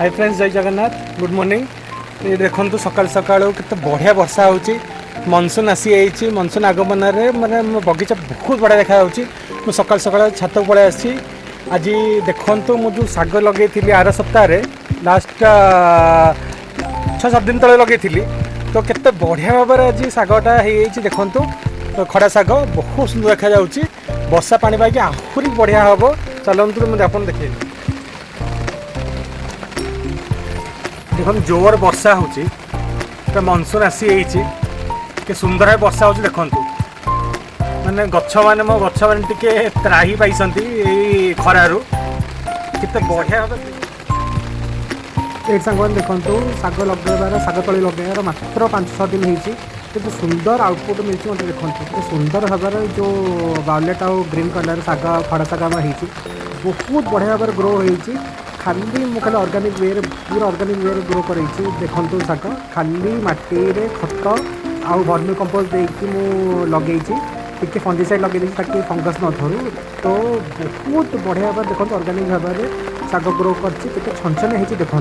Hi friends, जय Jagannath, good morning. ये देखो सकाल सकाल केते बढ़िया वर्षा होची। मनसून आसी जाइए। मनसून आगमन माने मो बगीचा बहुत बढ़िया देखा मु सकाल सकाल छात पड़े आसी। आज देखो मु जो शाग लगे आर सप्ताह लास्ट 6-7 दिन तले लगे तो केते बढ़िया भाव आज शागटा देखु। खड़ा शाग बहुत सुंदर देखा। वर्षा पानी पाई आहरी बढ़िया हम। चलतु मुझे आप देखे देखो जोर वर्षा हो। मनसून आसी के सुंदर है वर्षा हो। देखु माने गछ माने मो गछ माने टिके त्राही पाई खरारू केते बढ़िया भाव। ये सांग देखु शाग लगेबार शाग तली लगेबार मात्र 5-6 दिन होती तो सुंदर आउटपुट मिलती। मतलब देखो सुंदर भाव जो वायलेट आउ ग्रीन कलर शाग खड़ा शाग होती बहुत बढ़िया भाव ग्रो होती। खाली मु खाली ऑर्गेनिक वे पूरा ऑर्गेनिक वे ग्रो कर देखु शाग खाली माटी रे खत आउ वर्मी कंपोस्ट देकी मु लगे टिके फंजीसाइड लगे ताकि फंगस न धरू। तो बहुत बढ़िया भाव देखो ऑर्गेनिक भाव में शाग ग्रो कर छनछन होती। देखो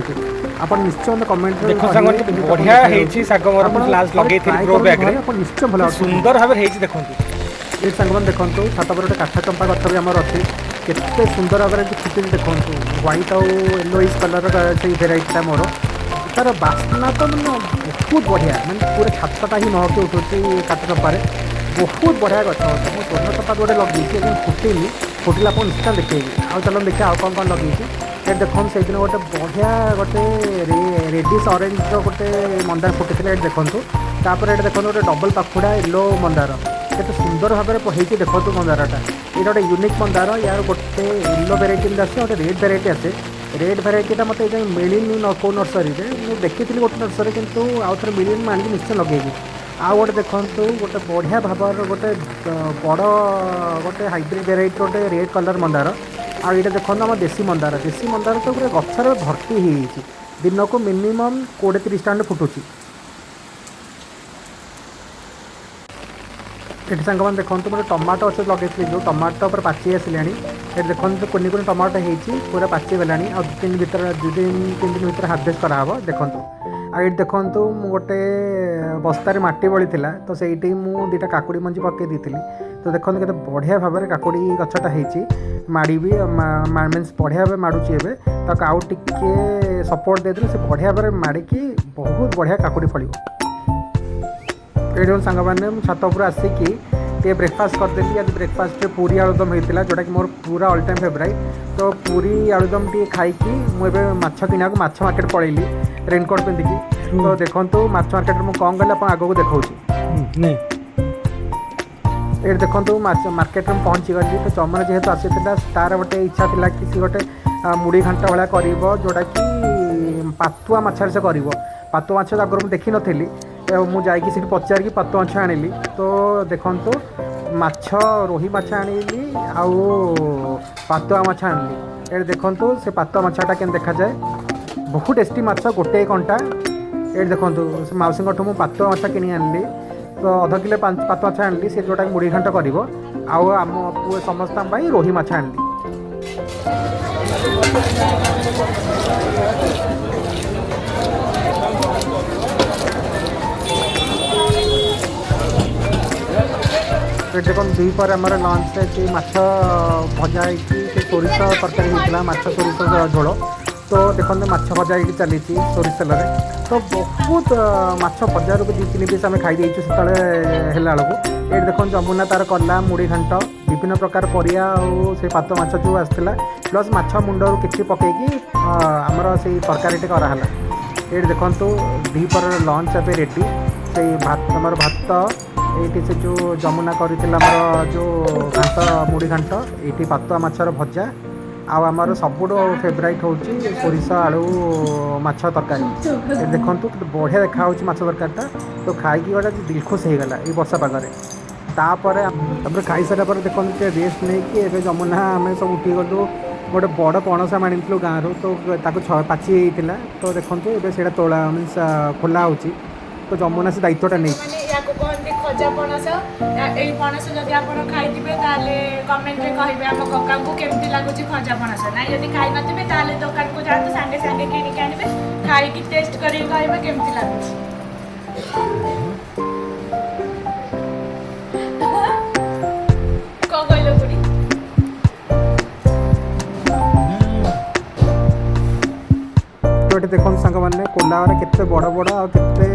आप निश्चय कमेंट बढ़िया शाग लगे ग्रो बैग निश्चय भल सुंदर भाव देखो। ये सांग मैंने देखो छात पर गोटे काठ चंपा गछ भी आम अच्छी केते सुंदर भाव फुटी। देखो व्हाइट आउ येलोइश कलर से भेराइटा मोर तार बास्ना तो मैंने बहुत बढ़िया मैंने पूरे छातटा ही महकी उठुची काठ चंपार बहुत बढ़िया गच। मुझे स्वर्ण चंपा गोटे लगे फुटनी फुटिला निश्चय देखेगी। आउ चलो देखिए आउ कौन कौन लगे। ये देखो से दिन गोटे बढ़िया गोटे रेडिश ऑरेंज गोटे मंदार फुटी ये देखो। तापर ये देखो गोटे डबल पाखुड़ा येलो मंदार केते सुंदर भाव में देखो मंदारटा। ये गोटे यूनिक मंदार यार गोटे येलो भेराइटी आसे गोटे रेड भेराइटी आसे। रेड भेराइटीटा मत मिलनी कौ नर्सरी मुझे देखी गोटे नर्सरी कितु आउ थे मिलनी आनिक निश्चय लगेगी। आउ गोटे देखो गोटे बढ़िया भाव गोटे बड़ गोटे हाइब्रिड भेराइटी गोटे रेड कलर मंदार। आ ये देखो आम देसी मंदार तो पूरे गचर भर्ती हो दिन को मिनिमम 20-30 टा फुटुची। ये सांग मैंने देखो मैं टमाटो अच्छे लगे जो टमाटो पर पाची आसिला। ये देखो कुनि कुनि टमाटो हो पूरा पाची गला। आ 2-3 दिन भर हार्वेस्ट कराव। देखो ये देखो गोटे बस्तार मटी बड़ी तो से दुटा काकुड़ी मंजी पकई दी। तो देखो के बढ़िया भाव में काकुड़ी गछटा हो माड़ी भी मीन्स बढ़िया भाव माड़ुची। एवं आउ टे सपोर्ट देदेले से बढ़िया भाव माड़िकी बहुत बढ़िया काकुड़ी फल। ये सांग मैंने छात उपर आसिकी टे ब्रेकफास्ट करदेली। आज ब्रेकफास्ट पूरी आलुदम होता जोटा कि मोर पूरा ऑल टाइम फेवराइट। तो पूरी आलुदम टी खाई मुझे माछ किना माछ मार्केट पलैली रेनकोट पिंधिकी। तो देखो माछ मार्केट में कौन गले आप आगू देखा ये देखो मार्केट में पहुँची गली। तो चमन जेहेतु आसी तार गोटे इच्छा थी कि सी गोटे मुड़ी घंटा भाया कर जोटा कि पातुआ मछार से कर पातुआ माछ आगर मुझे देखी नी मुझे पचार पातुआ माछ आनिली। तो देखो माछ रोही माछ आनिली आउ पातुआ माछ आनिली। ये देखो से पातुआ माछटा के देखा जाए बहुत टेस्टी माछ गोटे कंटा। ये देखो से मौसी मुझे पातुआ माछ कि आनिली। तो 1/2 किलो पातुआ माछ आनिली से जोटा मुड़ी घंट कर आम पुओ समस्त रोही माछ आनिली। देखो दुपर आम लंच माछ भजा सोरिष तरकारी होता माछ सोरिष झोल। तो देखो माछ भजा हो चली सोरिष तेल। तो बहुत माछ बजार को 2-3 पीस आम खाई से बेलू। ये देखो जमुना तार कला मुड़ी घंट विभिन्न प्रकार परिया और से पात माछ जो आसाला प्लस माछ मुंड कि पकईकी आमर से तरकारी कराला। ये देखो दुपर लंच ए रेडी से भात आमर भात ये से जो जमुना कर जो घाट मुड़ी घाट ये पातुआ माछर भजा आमर सबुठ फेवराइट हूँ सोरिष आलू माछ तरकारी। ये देखो बढ़िया देखा माछ तरकारीटा। तो खाई गोटे दिलखुश हो गला ये वर्षा पागे। तापर खाई सारा पर देखो रेस्ट नहीं कि जमुना आम सब उठी गलु गोटे बड़ पणस आम आनी गाँव। तो पाची होता तो देखो ये तोला मीन्स खोला हो। तो जमुना से दायित्वटा नहीं माने याको कहते खजा पणस एई पणस जदि आपण खाइदिबे ताले कमेंट रे कहिबे हम कका को केमती लागुची खजा पणस ना यदि खाइ नथिबे ताले दुकान को जातो संगे संगे किनि के आनिबे खाइ की टेस्ट करि कहिबे केमती लागुची को कहलो पुरी तो ये देखो सांग मैंने कोलावर केते बड़ बड़ आ केते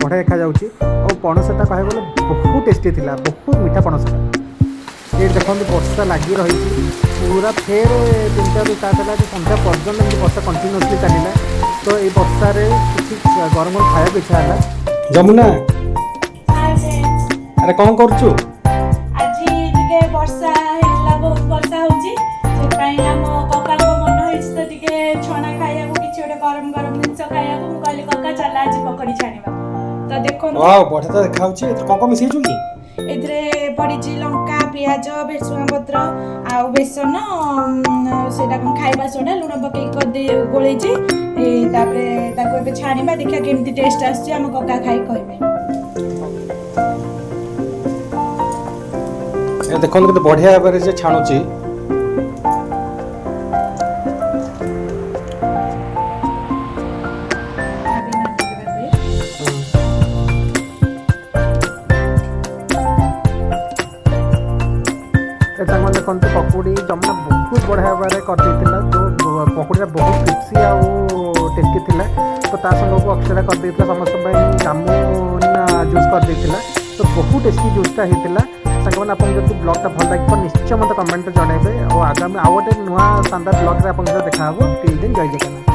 बढ़िया देखा जाउची और पणसटा कहे बोले बहुत टेस्टी थिला बहुत मीठा पणसटा ये देखो वर्षा लगी रही पूरा फेर 3 स्टार्ट है संध्या पर्यटन वर्षा कंटिन्यूसली चलला तो ये वर्षा रे किसी गरम गरम खाया इच्छा है जमुना अरे कौन करछु आज टिके वर्षा हेला बहुत वर्षा होची से पई हम कका को मन होइछ तो टिके छणा खाया को किछि ओटे गरम गरम जिंस खाया को मु कहली कका चला आज पकड़ी छानिबा तो देखो वाओ बढ़िया तो देखाउची कौन कौन मिसैछु की एथरे पड़िछि लंका पियाज भेसुआ पत्र आ बेसन सेटा कोन खाइबा सोडा लुण पके कर दे गोळैछि तापरे ताको एबे छानिबा देखा केमती टेस्ट आछि हम कका खाइ कहबे ए देखो केते बढ़िया भाबरे जे छाणुची देखते पकुड़ी जमुना बहुत बढ़िया भाव कर जो पकुड़ी बहुत क्रिस्पी आउ टेस्टी थिला तो ता संग को अक्षरा कर देथिला समस्त जामुन जूस कर देथिला तो बहुत टेस्टी जूसटा होता सांग मैंने आपको जब ब्लॉगटा भल लगे निश्चय मत कमेंट जनइबे और आगामी आउ गोटे नुआ शानदार ब्लॉग रे देखा टिल दिन जय जगन्नाथ।